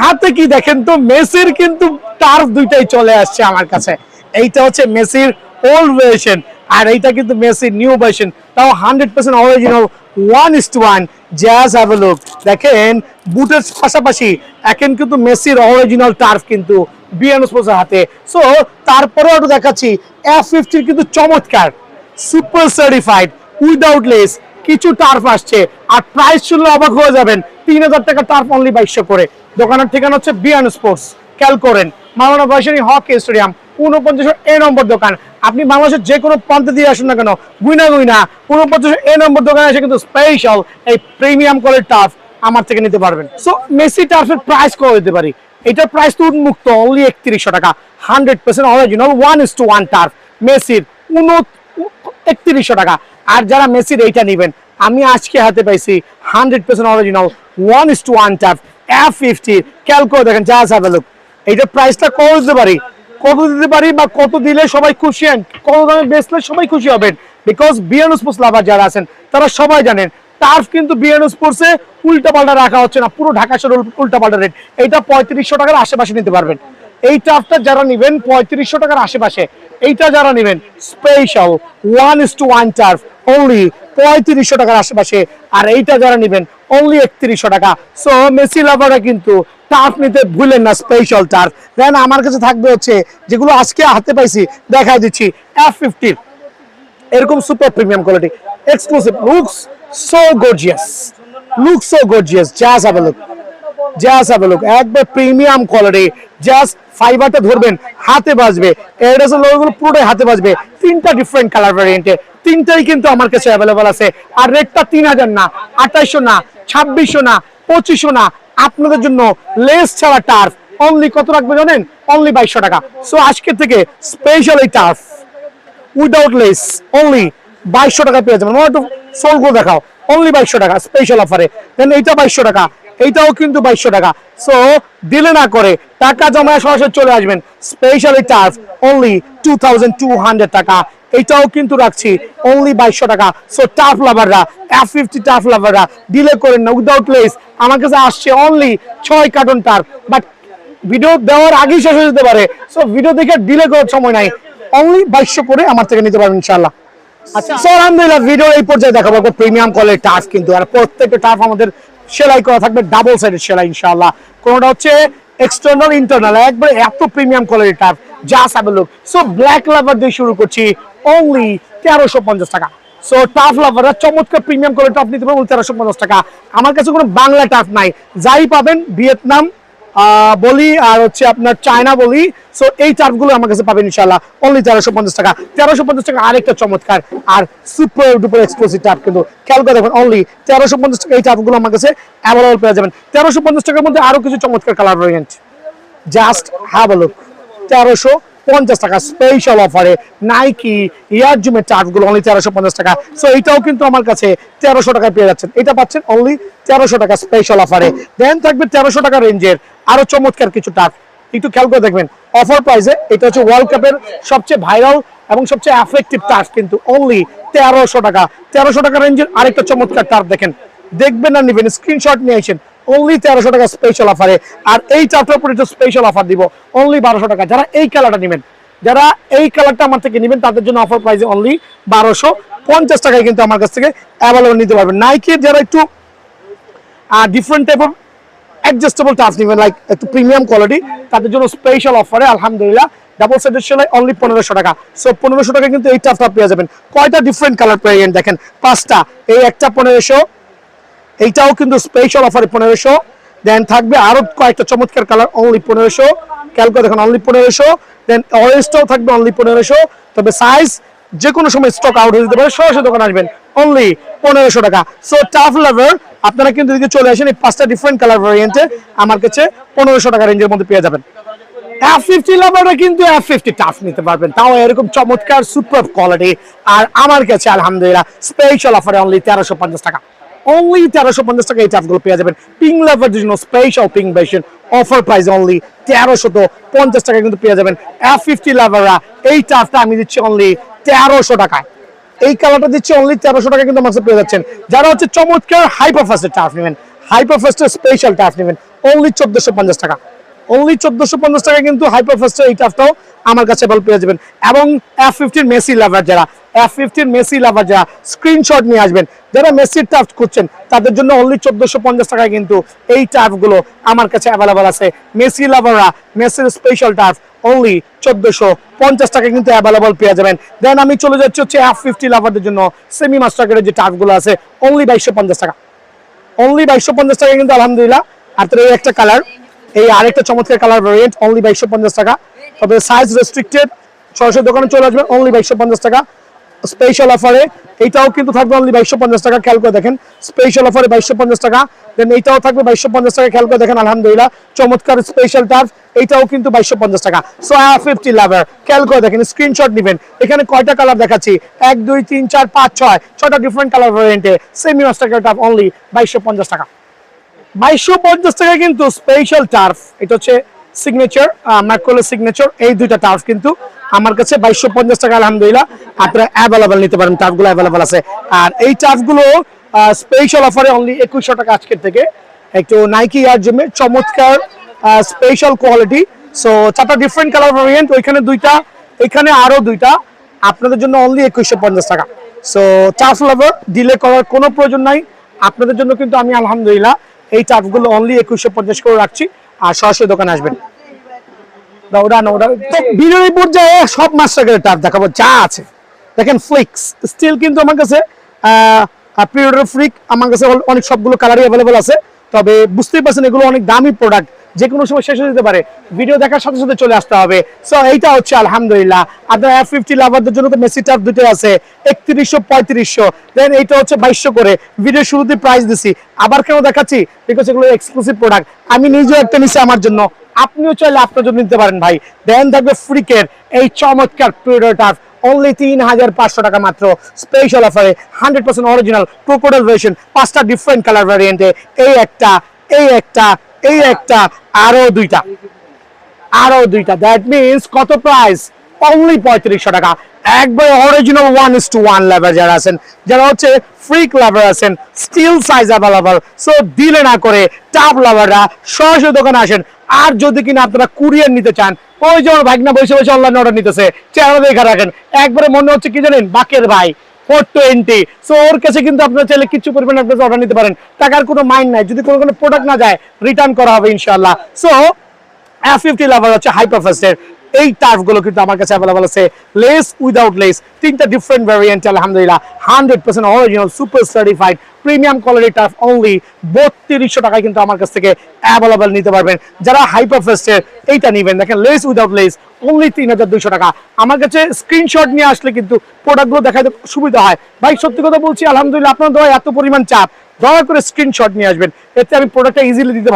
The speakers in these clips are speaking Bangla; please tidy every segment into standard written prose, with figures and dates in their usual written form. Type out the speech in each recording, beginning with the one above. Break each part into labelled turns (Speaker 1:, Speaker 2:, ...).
Speaker 1: হাতে কি দেখেন তো, মেসির কিন্তু টার্ফ দুইটাই চলে আসছে আমার কাছে। এইটা হচ্ছে মেসির ওল্ড ভার্সন, আর এইটা কিন্তু মেসির নিউ ভার্সন, তাও 100% original 1:1। Just have a look, দেখেন বুটের পাশাপাশি এখন কিন্তু মেসির অরিজিনাল টার্ফ কিন্তু বিএন স্পোর্টসের হাতে। সো তারপরেও একটু দেখাচ্ছি, F50 কিন্তু চমৎকার সুপার সার্টিফাইড উইদাউট লেস কিছু টার্ফ আসছে, আর প্রাইস শুনলে অবাক হয়ে যাবেন। 3000 টাকা টার্ফ অনলি 2200 করে। দোকানের ঠিকানা হচ্ছে বিএন স্পোর্টস, খেয়াল করেন, মাওলানা ভাসানী হকি স্টেডিয়াম 49 নম্বর দোকান। আপনি বাংলাদেশের যে কোনো প্রান্তে দিয়ে আসুন না কেন, গুইনা 49 নম্বর দোকানে এসে কিন্তু স্পেশাল এই প্রিমিয়াম কোয়ালিটির টার্ফ আমার থেকে নিতে পারবেন। সো মেসি টার্ফের প্রাইস কত দিতে পারি? এটার প্রাইস তো উন্মুক্ত, অনলি 3100 টাকা। 100% অরিজিনাল 1:1 টার্ফ মেসির 3100 টাকা। আর যারা মেসির এইটা নেবেন, আমি আজকে হাতে পাইছি 100% অরিজিনাল 1:1 টার্ফ F50। খেয়াল করে দেখেন, জাস্ট হ্যাভ এ লুক, এইটার প্রাইসটা কত দিতে পারি, বা কত দিলে সবাই খুশি হন, কত দামে বেচলে সবাই খুশি হবেন। বিকজ বিএন স্পোর্টস লাভার যারা আছেন তারা সবাই জানেন টার্ফ কিন্তু বিএন স্পোর্টসে উল্টা পাল্টা রাখা হচ্ছে না, পুরো ঢাকা শহর উল্টা পাল্টা রেট। এইটা 3500 টাকার আশেপাশে নিতে পারবেন। এই টার্ফটা যারা নেবেন 3500 টাকার আশেপাশে, এইটা যারা নেবেন স্পেশাল 1:1 টার্ফ অনলি 3500 টাকার আশেপাশে, আর এইটা যারা নেবেন অনলি 3100 টাকা। সো মেসি লাভাররা কিন্তু টার্ফ নিতে ভুলেন না, স্পেশাল টার্ফ। দেন আমার কাছে থাকবে হচ্ছে যেগুলো আজকে হাতে পাইছি, দেখা দিচ্ছি F50 এরকম super premium quality exclusive, looks so gorgeous, just have a look, একবার প্রিমিয়াম কোয়ালিটি। জাস্ট ফাইবারটা ধরবেন, হাতে বাজবে, এডাসের লোগোগুলো পুরোটাই হাতে বাজবে। তিনটা ডিফারেন্ট কালার ভ্যারিয়েন্টে, তিনটাই কিন্তু আমার কাছে অ্যাভেলেবল আছে। আর রেটটা 3000 না, 2800 না, 2600 না, 2500 না, আপনাদের জন্য লেস ছাড়া টার্ফ অনলি কত রাখবে জানেন? অনলি 2200 টাকা। সো আজকে থেকে স্পেশাল এই টার্ফ উইদাউট লেস অনলি 2200 টাকা পেয়ে যাবেন। একটু সোলগুলো দেখাও, অনলি 2200 টাকা স্পেশাল অফারে। দেন এইটা 2200 টাকা, এইটাও কিন্তু 2200 টাকা। সো দিলে না করে টাকা জমায় সরাসরি চলে আসবেন। স্পেশাল এই টার্ফ অনলি 2200 টাকা, এইটাও কিন্তু রাখছি অনলি 2200 টাকা। সো টার্ফ লাভাররা, F50 টার্ফ লাভাররা ডিলে করেন না, উইদাউট লেস আমার কাছে আসছে only 6 carton turf. But video দেওয়ার আগেই শেষ হয়ে যেতে পারে, সো ভিডিও দেখে ডিলে করার সময় নাই। অনলি 2200 করে আমার থেকে নিতে পারবেন ইনশাআল্লাহ। আচ্ছা, আলহামদুলিল্লাহ ভিডিও এই পর্যায়ে দেখাবো প্রিমিয়াম কোয়ালিটির টার্ফ কিন্তু। আর প্রত্যেকটা টার্ফ আমাদের সেলাই করা থাকবে, ডাবল সাইডের সেলাই ইনশাআল্লাহ। কোনটা হচ্ছে এক্সটার্নাল ইন্টারনাল, একবার এত প্রিমিয়াম কোয়ালিটির turf, just have a look. So black লাভার দিয়ে শুরু করছি অনলি 1350 টাকা। সো টার্ফ লাভাররা চমৎকার প্রিমিয়াম কোয়ালিটি টার্ফ নিতে পারবেন 1350 টাকা। আমার কাছে কোনো বাংলা টার্ফ নাই, যাই পাবেন ভিয়েতনাম বলি আর হচ্ছে আপনার চায়না বলি। সো এই টার্ফগুলো আমার কাছে পাবেন ইনশাআল্লাহ অনলি 1350 টাকা। 1350 টাকা আরেকটা চমৎকার আর সুপার ডুপার এক্সক্লুসিভ টার্ফ কিন্তু, খেয়াল করে দেখুন অনলি 1350 টাকা এই টার্ফগুলো আমার কাছে অ্যাভেলেবল পেয়ে যাবেন। 1350 টাকার মধ্যে আরো কিছু চমৎকার colour variant, just have a look. 1350 টাকা স্পেশাল অফারে নাইকি এয়ার জুমের টার্ফগুলো অনলি 1350 টাকা। সো এইটাও কিন্তু আমার কাছে 1300 টাকায় পেয়ে যাচ্ছেন, এটা পাচ্ছেন অনলি 1300 টাকা স্পেশাল অফারে। দেন থাকবে 1300 টাকা রেঞ্জের আরো চমৎকার কিছু টার্ফ, একটু খেয়াল করে দেখবেন অফার প্রাইসে। এটা হচ্ছে ওয়ার্ল্ড কাপের সবচেয়ে ভাইরাল এবং সবচেয়ে এফেক্টিভ টার্ফ কিন্তু অনলি 1300 টাকা। 1300 টাকা রেঞ্জের আরেকটা চমৎকার টার্ফ দেখেন, দেখবেন না নেবেন স্ক্রিনশট নিয়ে আসেন অনলি 1300 টাকা স্পেশাল অফারে। আর এই টার্ফটার উপর একটু স্পেশাল অফার দিব অনলি 1200 টাকা। যারা এই কালারটা নেবেন, যারা এই কালারটা আমার থেকে নেবেন তাদের জন্য অফার প্রাইসে অনলি 1250 টাকায় কিন্তু আমার কাছ থেকে অ্যাভেলেবল নিতে পারবেন। নাইকির যারা একটু different type of adjustable turf নেবেন, লাইক একটু প্রিমিয়াম কোয়ালিটি, তাদের জন্য স্পেশাল অফারে আলহামদুলিল্লাহ ডাবল সাইডের সেলাই অনলি 1500 টাকা। সো 1500 টাকা কিন্তু এই টার্ফটা পেয়ে যাবেন। কয়টা ডিফারেন্ট কালার পেয়ে দেখেন, 5টা, এই একটা 1500, এইটাও কিন্তু স্পেশাল অফারে 1500। দেন থাকবে আরো কয়েকটা চমৎকার কালার অনলি 1500, খেয়াল করে দেখুন অনলি 1500। দেন অরেঞ্জটাও থাকবে অনলি 1500, তবে সাইজ যে কোনো সময় স্টক আউট হয়ে যেতে পারে, সরাসরি দোকানে আসবেন অনলি 1500 টাকা। সো টার্ফ লাভার আপনারা কিন্তু এদিকে চলে আসেন, এই 5টা ডিফারেন্ট কালার ভ্যারিয়েন্টে আমার কাছে 1500 টাকা রেঞ্জের মধ্যে পেয়ে যাবেন। F50 লাভাররা কিন্তু F50 টার্ফ নিতে পারবেন, তাও এরকম চমৎকার সুপার কোয়ালিটি। আর আমার কাছে আলহামদুলিল্লাহ স্পেশাল অফারে অনলি 1350 টাকা, অনলি 1350 টাকা এই টার্ফগুলো পেয়ে যাবেন। পিঙ্ক লাভারদের জন্য special pink version offer price only 1350 টাকা কিন্তু পেয়ে যাবেন। F50 লাভাররা এই টার্ফটা আমি দিচ্ছি অনলি 1300 টাকায়, এই কালারটা দিচ্ছি অনলি 1300 টাকা কিন্তু আমার কাছে পেয়ে যাচ্ছেন। যারা হচ্ছে চমৎকার হাইপারফাস্টের টার্ফ নেবেন, হাইপারফাস্টের স্পেশাল টার্ফ নেবেন অনলি 1450 টাকা। অনলি 1450 টাকা কিন্তু হাইপারফাস্টের এই টাফটাও আমার কাছে বল পেয়ে যাবেন। এবং F15 মেসি লাভার যারা, F15 মেসি লাভার যারা স্ক্রিনশট নিয়ে আসবেন, যারা মেসির টাফ করছেন তাদের জন্য অনলি 1450 টাকায় কিন্তু এই টাফগুলো আমার কাছে অ্যাভেলেবল আছে। মেসি লাভাররা মেসির স্পেশাল টাফ অনলি 1450 টাকা কিন্তু অ্যাভেলেবল পেয়ে যাবেন। দেন আমি চলে যাচ্ছি হচ্ছে F50 লাভারদের জন্য সেমি মাস্টার যে টাফগুলো আছে অনলি 2250 টাকা। অনলি 2250 টাকা কিন্তু আলহামদুলিল্লাহ। আর এই একটা কালার, এই আরেকটা চমৎকার কালার ভেরিয়েন্ট অনলি 2250 টাকা। তবে সাইজ রেস্ট্রিক্টেড, সরাসরি দোকানে চলে আসবেন অনলি 2250 টাকা। স্পেশাল অফারে এইটাও কিন্তু থাকবে অনলি 2250 টাকা, খেয়াল করে দেখেন। স্পেশাল অফারে 2250 টাকা। দেন এইটাও থাকবে 2250 টাকা, খেয়াল করে দেখেন। আলহামদুলিল্লাহ চমৎকার স্পেশাল টাফ, এইটাও কিন্তু 2250 টাকা। সো F50 লাভার খেয়াল করে দেখেন, স্ক্রিনশট নেবেন। এখানে কয়টা কালার দেখাচ্ছি? 1 2 3 4 5 6 ছয়টা ডিফারেন্ট কালার ভেরিয়েন্টে সেমি মাস্টার টাফ অনলি 2250 টাকা। 2250 টাকা কিন্তু স্পেশাল টার্ফ, এটা হচ্ছে সিগনেচার, ম্যাককোলের সিগনেচার। এই দুইটা টার্ফ কিন্তু আমার কাছে 2250 টাকা আলহামদুলিল্লাহ আপনারা অ্যাভেলেবল নিতে পারেন। টার্ফগুলো অ্যাভেলেবল আছে। আর এই টার্ফগুলো স্পেশাল অফারে অনলি 2100 টাকা আজকের থেকে। একটু নাইকি এয়ার জিমের চমৎকার স্পেশাল কোয়ালিটি। সো চারটা ডিফারেন্ট কালার ভেরিয়েন্ট, ওইখানে দুইটা, এখানে আরো দুইটা, আপনাদের জন্য অনলি 2150 টাকা। সো টার্ফ লাভার ডিলে করার কোনো প্রয়োজন নাই আপনাদের জন্য, কিন্তু আমি আলহামদুলিল্লাহ এই টাফগুলো অনলি 2150 করে রাখছি। আর সরাসরি দোকানে আসবেন। ভিডিওর পর্যায়ে সব মাস্টারের টাফ দেখাবো যা আছে। দেখেন ফ্লিক্স স্টিল কিন্তু আমার কাছে পিরিয়ডের ফ্লিক আমার কাছে অনেক সবগুলো কালারই অ্যাভেলেবল আছে। তবে বুঝতেই পারছেন এগুলো অনেক দামি প্রোডাক্ট, যে কোনো সময় শেষ হয়ে যেতে পারে। ভিডিও দেখার সাথে সাথে চলে আসতে হবে। সো এইটা হচ্ছে আলহামদুলিল্লাহ আপনার F50 লাভারদের জন্য তো মেসি টাফ দুটোই আছে 3100 3500। দেন এইটা হচ্ছে 2200 করে। ভিডিও শুরুতে প্রাইস দিছি, আবার কেন দেখাচ্ছি? বিকজ এগুলো এক্সক্লুসিভ প্রোডাক্ট। আমি নিজেও একটা নিছি আমার জন্য, আপনিও চাইলে আপনার জন্য নিতে পারেন ভাই। দেন থাকবে ফ্রিকের এই চমৎকার পিরিয়ড টাফ অনলি 3500 টাকা মাত্র, স্পেশাল অফারে 100% অরিজিনাল ক্রোকোডাইল ভার্সন, 5টা ডিফারেন্ট কালার ভ্যারিয়েন্টে। এই একটা, এই একটা, এই একটা, আরো দুইটা, আরো দুইটা। দ্যাট মিনস কত প্রাইস? অনলি 3500 টাকা। একবার অরিজিনাল 1:1 লাভার যারা আছেন, যারা হচ্ছে ফ্রিক লাভার আছেন, স্টিল সাইজ অ্যাভেলেবল। সো দিলে না করে টাফ লাভাররা সরাসরি দোকানে আসেন। আর যদি কিনা আপনারা কুরিয়ার নিতে চান, ওই যে আমার ভাগনা বসে বসে অনলাইন অর্ডার নিতেছে, চেহারা দেখা রাখেন, একবারে মনে হচ্ছে কি জানেন, বাকের ভাই 420। সো ওর কাছে কিন্তু আপনারা চাইলে কিছু পরিমাণ আপনারা অর্ডার নিতে পারেন, টাকার কোনো মাইন্ড নাই। যদি কোনো প্রোডাক্ট না যায় রিটার্ন করা হবে ইনশাআল্লাহ। সো F50 লাভার হচ্ছে হাইপারফাস্টের এই টার্ফগুলো কিন্তু আমার কাছে অ্যাভেলেবল আছে, লেস উইদাউট লেস, তিনটা ডিফারেন্ট ভ্যারিয়েন্ট আলহামদুলিল্লাহ। 100% original super certified premium quality turf only 3200 টাকায় কিন্তু আমার কাছ থেকে অ্যাভেলেবল নিতে পারবেন। যারা হাইপারফাস্টের এইটা নেবেন, দেখেন লেস উইদাউট লেস অনলি 3200 টাকা। আমার কাছে স্ক্রিনশট নিয়ে আসলে কিন্তু প্রোডাক্টগুলো দেখাতে সুবিধা হয়। ভাই সত্যি কথা বলছি আলহামদুলিল্লাহ, আপনার দয়া এত পরিমাণ চাপ, দয়া করে স্ক্রিনশট নিয়ে আসবেন, এতে আমি প্রোডাক্টটা ইজিলি দিতে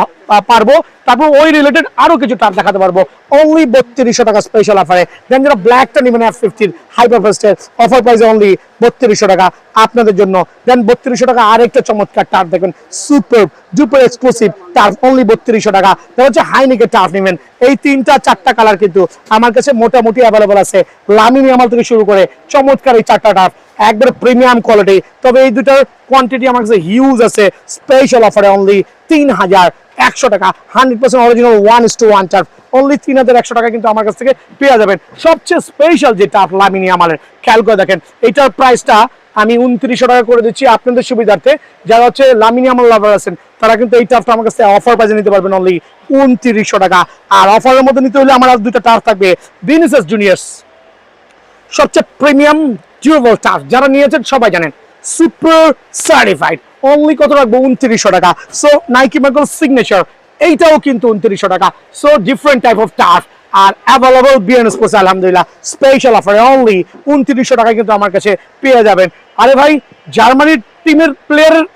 Speaker 1: পারবো। তারপর ওই রিলেটেড আরো কিছু টাপ দেখাতে পারবো অনলি 3200 টাকা স্পেশাল অফারে। দেন যারা ব্ল্যাকটা নেবেন F50 হাইপারফাস্টের অফার প্রাইসে অনলি 3200 টাকা আপনাদের জন্য। দেন 3200 টাকা আরেকটা চমৎকার টাপ দেখবেন, সুপার ডুপার এক্সক্লুসিভ টাপ অনলি 3200 টাকা। তাহলে হচ্ছে হাইনিকের টাপ নেবেন। এই তিনটা চারটা কালার কিন্তু আমার কাছে মোটামুটি অ্যাভেলেবল আছে, লামিনী আমাল থেকে শুরু করে চমৎকার এই চারটা টাপ একবারে প্রিমিয়াম কোয়ালিটি। তবে এই দুটার কোয়ান্টিটি আমার কাছে হিউজ আছে। স্পেশাল অফারে অনলি 3100 টাকা, 100% অরিজিনাল 1:1 টার্ফ অনলি 3100 টাকা কিন্তু আমার কাছ থেকে পেয়ে যাবেন। সবচেয়ে স্পেশাল যে টার্ফ লামিনী আমালের, খেয়াল করে দেখেন এইটার প্রাইসটা আমি 2900 টাকা করে দিচ্ছি আপনাদের সুবিধার্থে। যারা হচ্ছে লামিনী আমল লাভার আছেন তারা কিন্তু এই টার্ফটা আমার কাছে অফার প্রাইসে নিতে পারবেন অনলি 2900 টাকা। আর অফারের মধ্যে নিতে হলে আমার আর দুটো টার্ফ থাকবে, ভিনিসিয়াস জুনিয়র্স সবচেয়ে প্রিমিয়াম ডিউরেবল টার্ফ, যারা নিয়েছেন সবাই জানেন, সুপার সার্টিফাইড অনলি কত রাখবো? 2900 টাকা। সো নাইকি ম্যাকল সিগনেচার এইটাও কিন্তু 2900 টাকা। So different type of turf আর অ্যাভেলেবল বিএন স্পোর্টস আলহামদুলিল্লাহ স্পেশাল অফারে অনলি 2900 টাকায় কিন্তু আমার কাছে পেয়ে যাবেন। আরে ভাই জার্মানির টিমের প্লেয়ারের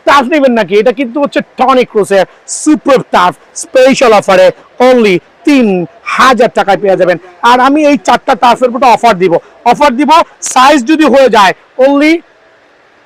Speaker 1: টার্ফ নেবেন নাকি? এটা কিন্তু হচ্ছে টনিক ক্রুসের সুপার টার্ফ স্পেশাল অফারে অনলি 3000 টাকায় পেয়ে যাবেন। আর আমি এই চারটা টার্ফের উপর অফার দিব সাইজ যদি হয়ে যায় অনলি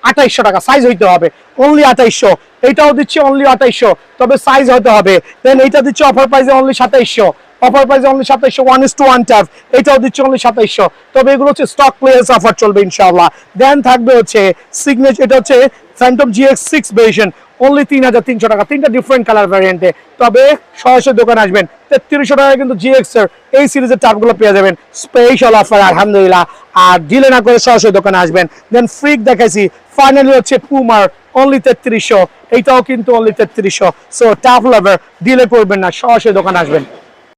Speaker 1: 2800 টাকা সাইজ হইতে হবে, অনলি 2800। এইটাও দিচ্ছি অনলি 2800, তবে সাইজ হতে হবে। দেন এইটা দিচ্ছি অফার প্রাইসে only 2700। Offer price only 2700 1:1 tab, এটাও দিচ্ছে অনলি 2700। তবে এগুলো হচ্ছে স্টক ক্লিয়ারেন্স অফার চলবে ইনশাআল্লাহ। দেন থাকবে হচ্ছে সিগনেচার, এটা হচ্ছে ফ্যান্টম GX6 ভার্সন, অনলি 3300 টাকা, তিনটা ডিফারেন্ট কালার ভ্যারিয়েন্টে। তবে সরাসরি দোকানে আসবেন, 3300 টাকায় কিন্তু GX এর এই সিরিজের ট্যাবগুলো পেয়ে যাবেন স্পেশাল অফার আলহামদুলিল্লাহ। আর ডিলে না করে সরাসরি দোকানে আসবেন। দেন ফ্রিক দেখাইছি, ফাইনালি হচ্ছে পুমার অনলি 3300, এইটাও কিন্তু অনলি 3300। সো ট্যাব লাভার ডিলে করবেন না, সরাসরি দোকানে আসবেন।